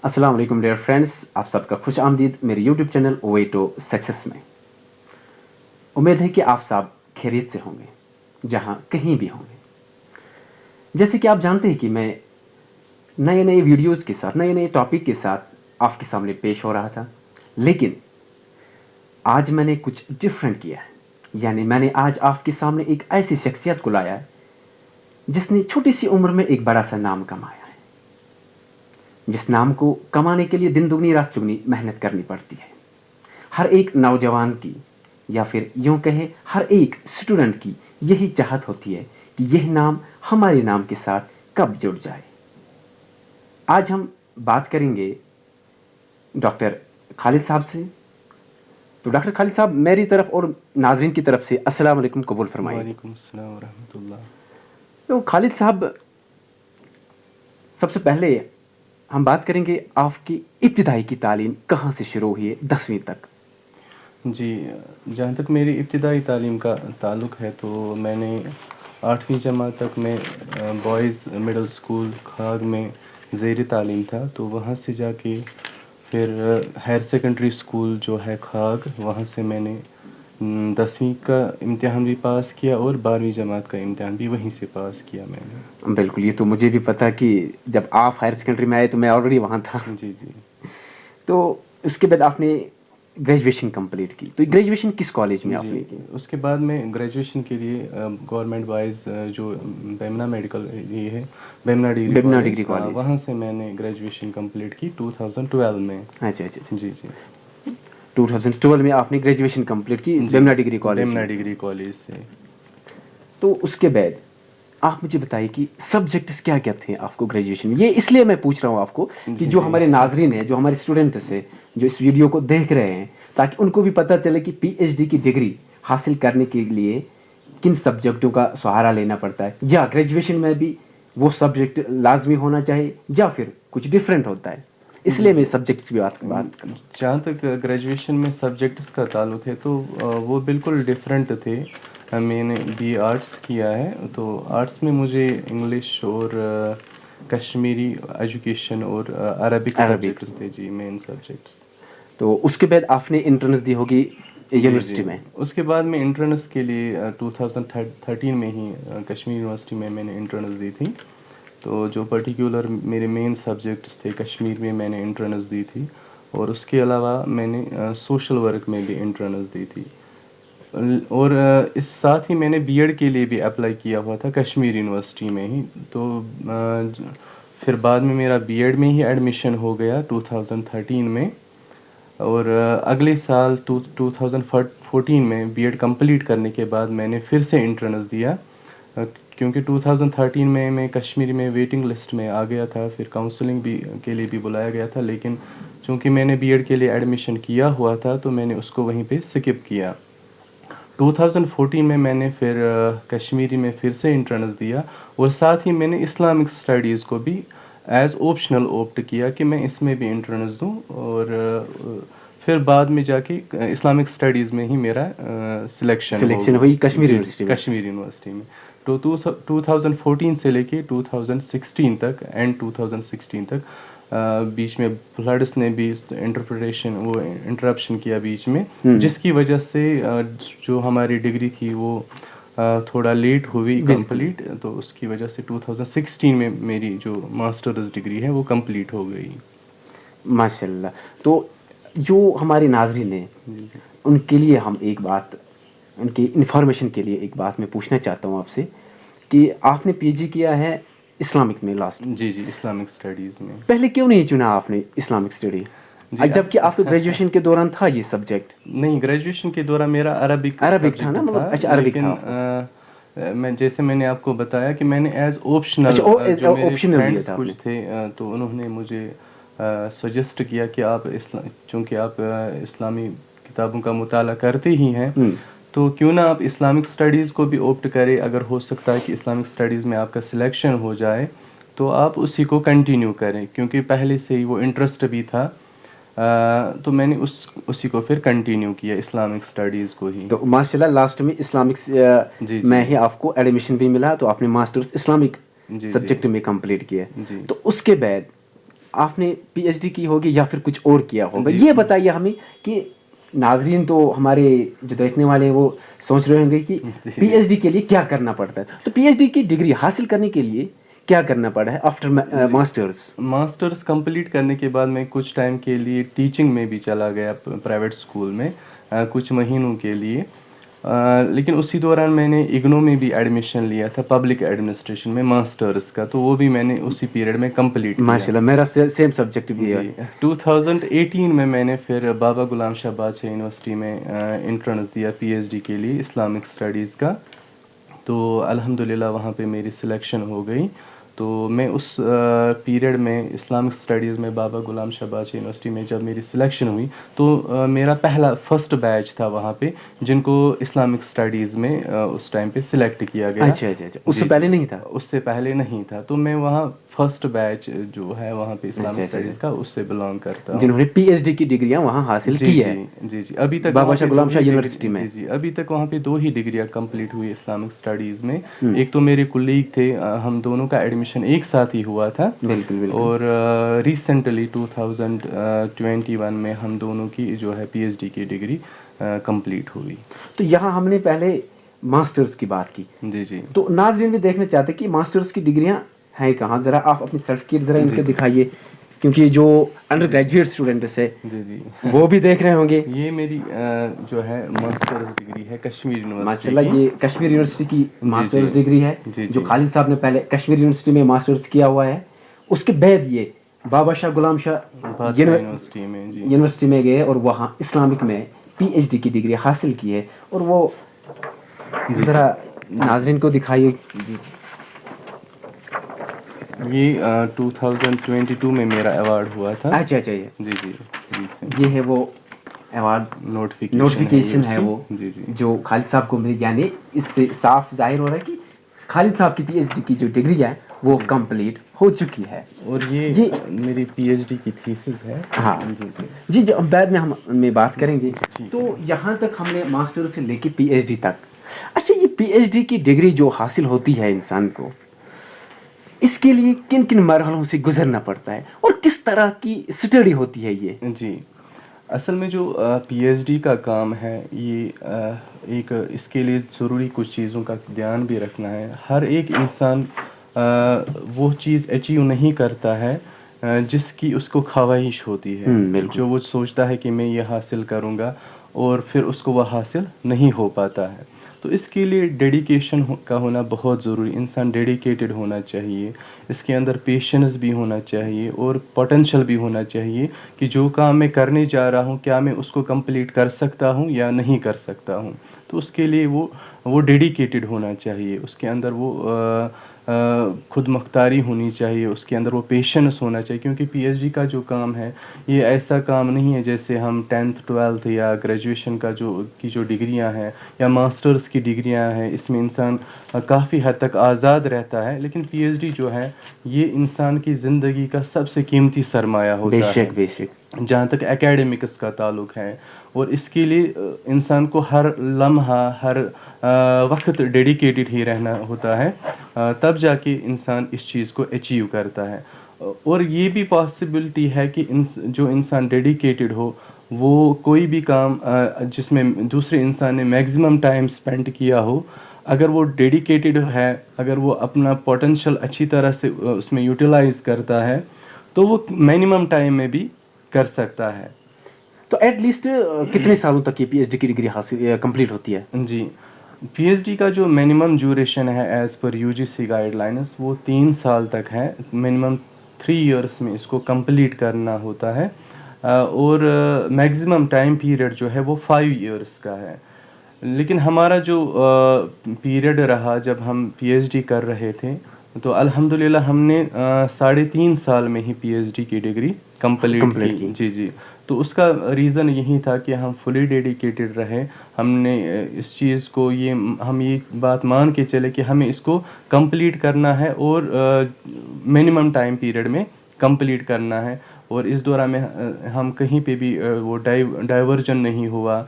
السلام علیکم dear friends, آپ سب کا خوش آمدید میرے YouTube channel way to success میں۔ امید ہے کہ آپ سب خیریت سے ہوں گے جہاں کہیں بھی ہوں گے۔ جیسے کہ آپ جانتے ہیں کہ میں نئے ویڈیوز کے ساتھ نئے ٹاپک کے ساتھ آپ کے سامنے پیش ہو رہا تھا، لیکن آج میں نے کچھ ڈفرینٹ کیا ہے۔ یعنی میں نے آج آپ کے سامنے ایک ایسی شخصیت کو لایا ہے جس نے چھوٹی سی عمر میں ایک بڑا سا نام کمایا ہے، جس نام کو کمانے کے لیے دن دگنی رات چگنی محنت کرنی پڑتی ہے۔ ہر ایک نوجوان کی یا پھر یوں کہیں ہر ایک اسٹوڈنٹ کی یہی چاہت ہوتی ہے کہ یہ نام ہمارے نام کے ساتھ کب جڑ جائے۔ آج ہم بات کریں گے ڈاکٹر خالد صاحب سے۔ تو ڈاکٹر خالد صاحب، میری طرف اور ناظرین کی طرف سے السلام علیکم قبول فرمائیں۔ وعلیکم السلام ورحمۃ اللہ۔ تو خالد صاحب، سب سے پہلے ہم بات کریں گے آپ کی ابتدائی کی تعلیم کہاں سے شروع ہوئی ہے 10ویں تک؟ جی، جہاں تک میری ابتدائی تعلیم کا تعلق ہے تو میں نے 8ویں جماعت تک میں بوائز مڈل اسکول کھاگ میں زیر تعلیم تھا، تو وہاں سے جا کے پھر ہائر سیکنڈری اسکول جو ہے کھاگ، وہاں سے میں نے 10ویں کا امتحان بھی پاس کیا اور 12ویں جماعت کا امتحان بھی وہیں سے پاس کیا میں نے۔ بالکل، یہ تو مجھے بھی پتا کہ جب آپ ہائر سیکنڈری میں آئے تو میں آلریڈی وہاں تھا۔ جی جی۔ تو اس کے بعد آپ نے گریجویشن کمپلیٹ کی، تو گریجویشن کس کالج میں آپ نے کی؟ اس کے بعد میں گریجویشن کے لیے گورنمنٹ وائز جو بیمنا میڈیکل یہ ہے، بیمنا ڈگری کالج، وہاں سے میں نے گریجویشن کمپلیٹ کی 2012 میں۔ اچھا۔ جی جی، 2012 میں آپ نے گریجویشن کمپلیٹ کی بیمنا ڈگری کالج، بیمنا ڈگری کالج سے۔ تو اس کے بعد آپ مجھے بتائیے کہ سبجیکٹس کیا کیا تھے آپ کو گریجویشن میں؟ یہ اس لیے میں پوچھ رہا ہوں آپ کو کہ جو ہمارے ناظرین ہیں، جو ہمارے اسٹوڈنٹس ہیں، جو اس ویڈیو کو دیکھ رہے ہیں، تاکہ ان کو بھی پتہ چلے کہ پی ایچ ڈی کی ڈگری حاصل کرنے کے لیے کن سبجیکٹوں کا سہارا لینا پڑتا ہے، یا گریجویشن میں بھی وہ سبجیکٹ لازمی ہونا چاہیے یا پھر کچھ ڈفرینٹ ہوتا ہے۔ اس لیے میں سبجیکٹس کی بات کروں۔ جہاں تک گریجویشن میں سبجیکٹس کا تعلق ہے تو وہ بالکل ڈفرینٹ تھے۔ میں نے بی آرٹس کیا ہے، تو آرٹس میں مجھے انگلش اور کشمیری ایجوکیشن اور عربک سبجیکٹس تھے، جی مین سبجیکٹس۔ تو اس کے بعد آپ نے انٹرنس دی ہوگی یونیورسٹی میں؟ اس کے بعد میں انٹرنس کے لیے 2013 میں ہی کشمیر یونیورسٹی میں نے انٹرنس دی تھی۔ تو جو پرٹیکولر میرے مین سبجیکٹس تھے کشمیر میں نے انٹرنس دی تھی، اور اس کے علاوہ میں نے سوشل ورک میں بھی انٹرنس دی تھی، اور اس ساتھ ہی میں نے بی ایڈ کے لیے بھی اپلائی کیا ہوا تھا کشمیر یونیورسٹی میں ہی۔ تو پھر بعد میں میرا بی ایڈ میں ہی ایڈمیشن ہو گیا 2013 میں، اور اگلے سال 2014 میں بی ایڈ کمپلیٹ کرنے کے بعد میں نے پھر سے انٹرنس دیا، کیونکہ 2013 میں کشمیر میں ویٹنگ لسٹ میں آ گیا تھا، پھر کاؤنسلنگ بھی کے لیے بھی بلایا گیا تھا، لیکن چونکہ میں نے بی ایڈ کے لیے ایڈمیشن کیا ہوا تھا تو میں نے اس کو وہیں پہ سکپ کیا۔ 2014 میں نے پھر کشمیری میں پھر سے انٹرنس دیا، اور ساتھ ہی میں نے اسلامک اسٹڈیز کو بھی ایز اوپشنل اوپٹ کیا کہ میں اس میں بھی انٹرنس دوں، اور پھر بعد میں جا کے اسلامک اسٹڈیز میں ہی میرا سلیکشن ہوئی کشمیر یونیورسٹی میں۔ تو 2014 سے لے کے 2016 تک، اینڈ 2016 تک، بیچ میں فلڈس نے بھی انٹرپشن کیا بیچ میں، جس کی وجہ سے جو ہماری ڈگری تھی وہ تھوڑا لیٹ ہوئی کمپلیٹ، تو اس کی وجہ سے 2016 میں میری جو ماسٹرز ڈگری ہے وہ کمپلیٹ ہو گئی۔ ماشاء اللہ۔ تو جو ہمارے ناظرین ہیں ان کے لیے ہم ایک بات، ان کی انفارمیشن کے لیے ایک بات میں پوچھنا چاہتا ہوں آپ سے کہ آپ نے پی جی کیا ہے اسلامک میں لاسٹ؟ جی جی، اسلامک اسٹڈیز میں۔ پہلے کیوں نہیں چنا آپ نے اسلامک اسٹڈی، جبکہ آپ کو گریجویشن کے دوران تھا یہ سبجیکٹ؟ نہیں، گریجویشن کے دوران میرا عربک تھا نا، مطلب اچھا عربک تھا۔ جیسے میں نے آپ کو بتایا کہ میں نے ایز اوپشنل، جو میرے فرینڈس کچھ تھے تو انہوں نے مجھے سجیسٹ کیا کہ آپ چونکہ آپ اسلامی کتابوں کا مطالعہ کرتے ہی ہیں تو کیوں نہ آپ اسلامک اسٹڈیز کو بھی اوپٹ کریں، اگر ہو سکتا ہے کہ اسلامک اسٹڈیز میں آپ کا سلیکشن ہو جائے تو آپ اسی کو کنٹینیو کریں، کیونکہ پہلے سے ہی وہ انٹرسٹ بھی تھا، تو میں نے اسی کو پھر کنٹینیو کیا، اسلامک اسٹڈیز کو ہی۔ تو ماشاء اللہ لاسٹ میں اسلامک میں ہی آپ کو ایڈمیشن بھی ملا، تو آپ نے ماسٹرز اسلامک سبجیکٹ میں کمپلیٹ کیا۔ تو اس کے بعد آپ نے پی ایچ ڈی کی ہوگی یا پھر کچھ اور کیا ہوگا. یہ بتائیے ہمیں کہ ناظرین تو ہمارے جو دیکھنے والے ہیں وہ سوچ رہے ہوں گے کہ پی ایچ ڈی کے لیے کیا کرنا پڑتا ہے. تو پی ایچ ڈی کی ڈگری حاصل کرنے کے لیے کیا کرنا پڑا ہے آفٹر ماسٹرس کمپلیٹ کرنے کے بعد میں کچھ ٹائم کے لیے ٹیچنگ میں بھی چلا گیا پرائیویٹ اسکول میں کچھ مہینوں کے لیے. لیکن اسی دوران میں نے اگنو میں بھی ایڈمیشن لیا تھا پبلک ایڈمنسٹریشن میں ماسٹرس کا, تو وہ بھی میں نے اسی پیریڈ میں کمپلیٹ کیا. ماشاء اللہ, میرا سیم سبجیکٹ بھی ہے. 2018 میں نے پھر بابا غلام شاہ بادشاہ یونیورسٹی میں انٹرنس دیا پی ایچ ڈی کے لیے اسلامک اسٹڈیز کا. تو الحمدللہ وہاں پہ میری سلیکشن ہو گئی. تو میں اس پیریڈ میں اسلامک اسٹڈیز میں بابا غلام شاہ بادشاہ یونیورسٹی میں جب میری سلیکشن ہوئی تو میرا فرسٹ بیچ تھا وہاں پہ جن کو اسلامک اسٹڈیز میں اس ٹائم پہ سلیکٹ کیا گیا. اچھا, اس سے پہلے نہیں تھا؟ اس سے پہلے نہیں تھا. تو میں وہاں فرسٹ بیچ جو ہے وہاں پہ اسلامک اسٹڈیز کا اس سے بلانگ کرتا ہوں, جنہوں نے پی ایچ ڈی کی ڈگریاں وہاں حاصل کی ہے. جی ابھی تک بابا شاہ غلام شاہ یونیورسٹی میں. جی ابھی تک وہاں پہ 2 ہی ڈگریاں کمپلیٹ ہوئی اسلامک اسٹڈیز میں. ایک تو میرے کولیگ تھے, ہم دونوں کا ایڈمیشن ایک ساتھ ہی ہوا تھا. بالکل. اور ریسنٹلی 2021 میں ہم دونوں کی جو ہے پی ایچ ڈی کی ڈگری کمپلیٹ ہوئی. تو یہاں ہم نے پہلے ماسٹرز کی بات کی. جی. تو ناظرین بھی دیکھنا چاہتے کہ ماسٹرز کی ڈگریاں ہیں کہاں. ذرا آپ اپنی سرٹیفکیٹ ذرا ان کو دکھائیے, کیونکہ جو انڈر گریجویٹ اسٹوڈنٹس ہے جی وہ بھی دیکھ رہے ہوں گے. یہ میری جو ہے ماسٹرز ڈگری ہے کشمیر یونیورسٹی. ماشاء اللہ, یہ کشمیر یونیورسٹی کی ماسٹرز ڈگری ہے جو خالد صاحب نے پہلے کشمیر یونیورسٹی میں ماسٹرز کیا ہوا ہے. اس کے بعد یہ بابا شاہ غلام شاہ یونیورسٹی میں گئے اور وہاں اسلامک میں پی ایچ ڈی کی ڈگری حاصل کی ہے. اور وہ ذرا ناظرین کو دکھائیے. یہ 2022 میں میرا ایوارڈ ہوا تھا. اچھا, یہ ہے وہ ایوارڈ نوٹیفیکیشن ہے وہ جو خالد صاحب کو ملی. یعنی اس سے صاف ظاہر ہو رہا ہے کہ خالد صاحب کی پی ایچ ڈی کی جو ڈگری ہے وہ کمپلیٹ ہو چکی ہے. اور یہ میری پی ایچ ڈی کی تھیسس ہے. ہاں جی, بعد میں ہم بات کریں گے. تو یہاں تک ہم نے ماسٹر سے لے کے پی ایچ ڈی تک. اچھا, یہ پی ایچ ڈی کی ڈگری جو حاصل ہوتی ہے انسان کو, اس کے لیے کن کن مرحلوں سے گزرنا پڑتا ہے اور کس طرح کی اسٹڈی ہوتی ہے یہ؟ جی, اصل میں جو پی ایچ ڈی کا کام ہے یہ ایک اس کے لیے ضروری کچھ چیزوں کا دھیان بھی رکھنا ہے. ہر ایک انسان وہ چیز اچیو نہیں کرتا ہے جس کی اس کو خواہش ہوتی ہے, جو وہ سوچتا ہے کہ میں یہ حاصل کروں گا اور پھر اس کو وہ حاصل نہیں ہو پاتا ہے. تو اس کے لیے ڈیڈیکیشن کا ہونا بہت ضروری. انسان ڈیڈیکیٹڈ ہونا چاہیے, اس کے اندر پیشنس بھی ہونا چاہیے اور پوٹینشیل بھی ہونا چاہیے کہ جو کام میں کرنے جا رہا ہوں کیا میں اس کو کمپلیٹ کر سکتا ہوں یا نہیں کر سکتا ہوں. تو اس کے لیے وہ ڈیڈیکیٹڈ ہونا چاہیے, اس کے اندر وہ خود مختاری ہونی چاہیے, اس کے اندر وہ پیشنس ہونا چاہیے. کیونکہ پی ایچ ڈی کا جو کام ہے یہ ایسا کام نہیں ہے جیسے ہم 10th 12th یا گریجویشن کا جو ڈگریاں ہیں یا ماسٹرز کی ڈگریاں ہیں, اس میں انسان کافی حد تک آزاد رہتا ہے. لیکن پی ایچ ڈی جو ہے یہ انسان کی زندگی کا سب سے قیمتی سرمایہ ہوتا ہے بے شک جہاں تک اکیڈمکس کا تعلق ہے. اور اس کے لیے انسان کو ہر لمحہ ہر وقت ڈیڈیکیٹڈ ہی رہنا ہوتا ہے, تب جا کے انسان اس چیز کو اچیو کرتا ہے. اور یہ بھی پاسبلٹی ہے کہ جو انسان ڈیڈیکیٹڈ ہو وہ کوئی بھی کام جس میں دوسرے انسان نے میگزیمم ٹائم اسپینڈ کیا ہو, اگر وہ ڈیڈیکیٹڈ ہے, اگر وہ اپنا پوٹینشیل اچھی طرح سے اس میں یوٹیلائز کرتا ہے تو وہ منیمم ٹائم میں بھی کر سکتا ہے. تو ایٹ لیسٹ کتنے سالوں تک یہ پی ایچ ڈی کی ڈگری حاصل کمپلیٹ ہوتی ہے؟ جی, پی ایچ ڈی کا جو منیمم ڈیوریشن ہے as per U G C guidelines وہ 3 سال تک ہے. منیمم 3 ایئرس میں اس کو کمپلیٹ کرنا ہوتا ہے اور میگزیمم ٹائم پیریڈ جو ہے وہ 5 ایئرس کا ہے. لیکن ہمارا جو پیریڈ رہا جب ہم پی ایچ ڈی کر رہے تھے تو الحمدللہ ہم نے 3.5 سال میں ہی پی ایچ ڈی کی ڈگری کمپلیٹ کی. جی, تو اس کا ریزن یہی تھا کہ ہم فلی ڈیڈیکیٹڈ رہے. ہم نے اس چیز کو ہم یہ بات مان کے چلے کہ ہمیں اس کو کمپلیٹ کرنا ہے اور منیمم ٹائم پیریڈ میں کمپلیٹ کرنا ہے. اور اس دوران میں ہم کہیں پہ بھی وہ ڈائیورجن نہیں ہوا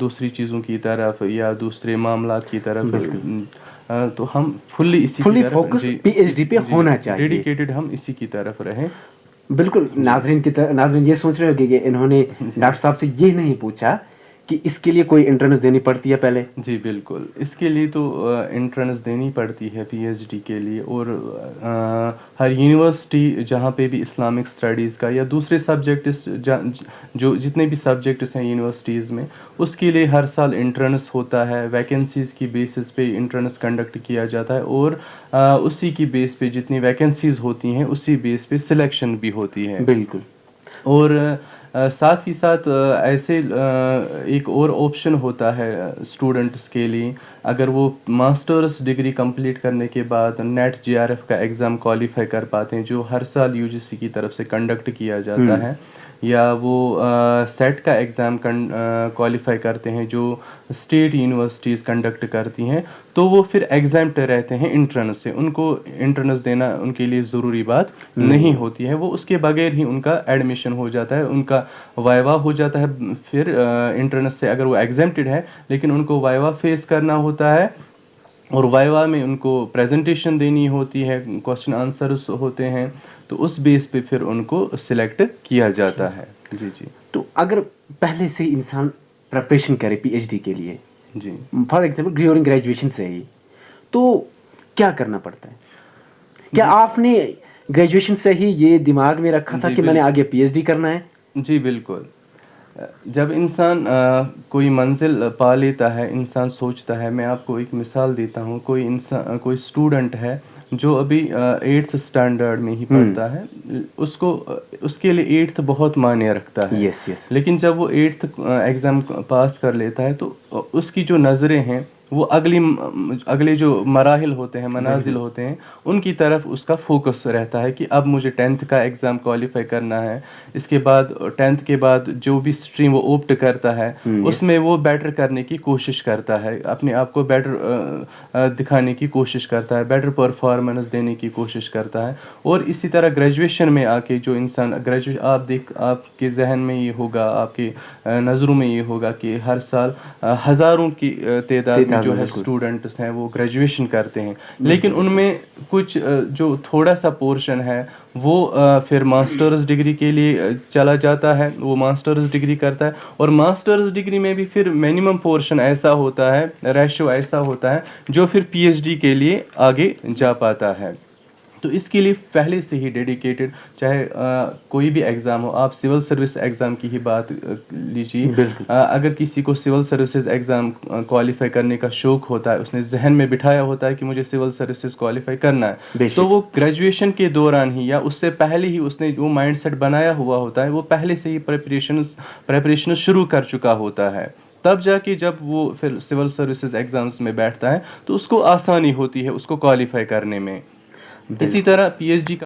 دوسری چیزوں کی طرف یا دوسرے معاملات کی طرف. تو ہم فلی فوکس پی ایچ ڈی پہ ہونا چاہیے, ڈیڈیکیٹڈ ہم اسی کی طرف رہیں. بالکل ناظرین یہ سوچ رہے ہوگے کہ انہوں نے ڈاکٹر صاحب سے یہ نہیں پوچھا کہ اس کے لیے کوئی انٹرنس دینی پڑتی ہے پہلے. جی بالکل, اس کے لیے تو انٹرنس دینی پڑتی ہے پی ایچ ڈی کے لیے, اور ہر یونیورسٹی جہاں پہ بھی اسلامک اسٹڈیز کا یا دوسرے سبجیکٹس جو جتنے بھی سبجیکٹس ہیں یونیورسٹیز میں, اس کے لیے ہر سال انٹرنس ہوتا ہے. ویکنسیز کی بیسس پہ انٹرنس کنڈکٹ کیا جاتا ہے, اور اسی کی بیس پہ جتنی ویکنسیز ہوتی ہیں اسی بیس پہ سلیکشن بھی ہوتی ہے. بالکل. اور ساتھ ہی ساتھ ایسے ایک اور آپشن ہوتا ہے اسٹوڈنٹس کے لیے, اگر وہ ماسٹرس ڈگری کمپلیٹ کرنے کے بعد نیٹ جے آر ایف کا ایگزام کوالیفائی کر پاتے ہیں, جو ہر سال یو جی سی کی طرف سے کنڈکٹ کیا جاتا ہے, یا وہ سیٹ کا ایگزام کوالیفائی کرتے ہیں جو اسٹیٹ یونیورسٹیز کنڈکٹ کرتی ہیں, تو وہ پھر ایگزامپٹ رہتے ہیں انٹرنس سے. ان کو انٹرنس دینا ان کے لیے ضروری بات نہیں ہوتی ہے, وہ اس کے بغیر ہی ان کا ایڈمیشن ہو جاتا ہے, ان کا وائوا ہو جاتا ہے. پھر انٹرنس سے اگر وہ ایگزامپٹڈ ہے لیکن ان کو وائوا فیس کرنا ہوتا ہے, اور وائوا میں ان کو پریزنٹیشن دینی ہوتی ہے, کوشچن آنسرس ہوتے ہیں, تو اس بیس پہ پھر ان کو سلیکٹ کیا جاتا ہے. جی جی. تو اگر پہلے سے انسان پریپریشن کرے پی ایچ ڈی کے لیے, جی فار ایگزامپل ڈیورنگ گریجویشن سے ہی, تو کیا کرنا پڑتا ہے؟ کیا آپ نے گریجویشن سے ہی یہ دماغ میں رکھا تھا کہ میں نے آگے پی ایچ ڈی کرنا ہے؟ جی بالکل. جب انسان کوئی منزل پا لیتا ہے, انسان سوچتا ہے, میں آپ کو ایک مثال دیتا ہوں. کوئی اسٹوڈنٹ ہے جو ابھی 8th اسٹینڈرڈ میں ہی پڑھتا ہے, اس کے لیے 8th بہت معنی رکھتا ہے. یس یس. لیکن جب وہ 8th ایگزام پاس کر لیتا ہے تو اس کی جو نظریں ہیں وہ اگلے جو مراحل ہوتے ہیں, منازل ہوتے ہیں, ان کی طرف اس کا فوکس رہتا ہے کہ اب مجھے 10th کا ایگزام کوالیفائی کرنا ہے. اس کے بعد 10th کے بعد جو بھی اسٹریم وہ اوپٹ کرتا ہے اس میں وہ بیٹر کرنے کی کوشش کرتا ہے, اپنے آپ کو بیٹر دکھانے کی کوشش کرتا ہے, بیٹر پرفارمنس دینے کی کوشش کرتا ہے. اور اسی طرح گریجویشن میں آ کے جو انسان آپ کے ذہن میں یہ ہوگا, آپ کی نظروں میں یہ ہوگا کہ ہر سال ہزاروں کی تعداد میں جو ہے اسٹوڈنٹس ہیں وہ گریجویشن کرتے ہیں, لیکن ان میں کچھ جو تھوڑا سا پورشن ہے وہ پھر ماسٹرز ڈگری کے لیے چلا جاتا ہے, وہ ماسٹرز ڈگری کرتا ہے, اور ماسٹرز ڈگری میں بھی پھر منیمم پورشن ایسا ہوتا ہے, ریشو ایسا ہوتا ہے جو پھر پی ایچ ڈی کے لیے آگے جا پاتا ہے. تو اس کے لیے پہلے سے ہی ڈیڈیکیٹڈ, چاہے کوئی بھی ایگزام ہو, آپ سول سروس ایگزام کی ہی بات لیجیے. اگر کسی کو سول سروسز ایگزام کوالیفائی کرنے کا شوق ہوتا ہے, اس نے ذہن میں بٹھایا ہوتا ہے کہ مجھے سول سروسز کوالیفائی کرنا ہے, تو وہ گریجویشن کے دوران ہی یا اس سے پہلے ہی اس نے جو مائنڈ سیٹ بنایا ہوا ہوتا ہے وہ پہلے سے ہی پریپریشن شروع کر چکا ہوتا ہے. تب جا کے جب وہ پھر سول سروسز ایگزامس میں بیٹھتا ہے تو اس کو آسانی ہوتی ہے اس کو کوالیفائی کرنے میں. اسی طرح پی ایچ ڈی کا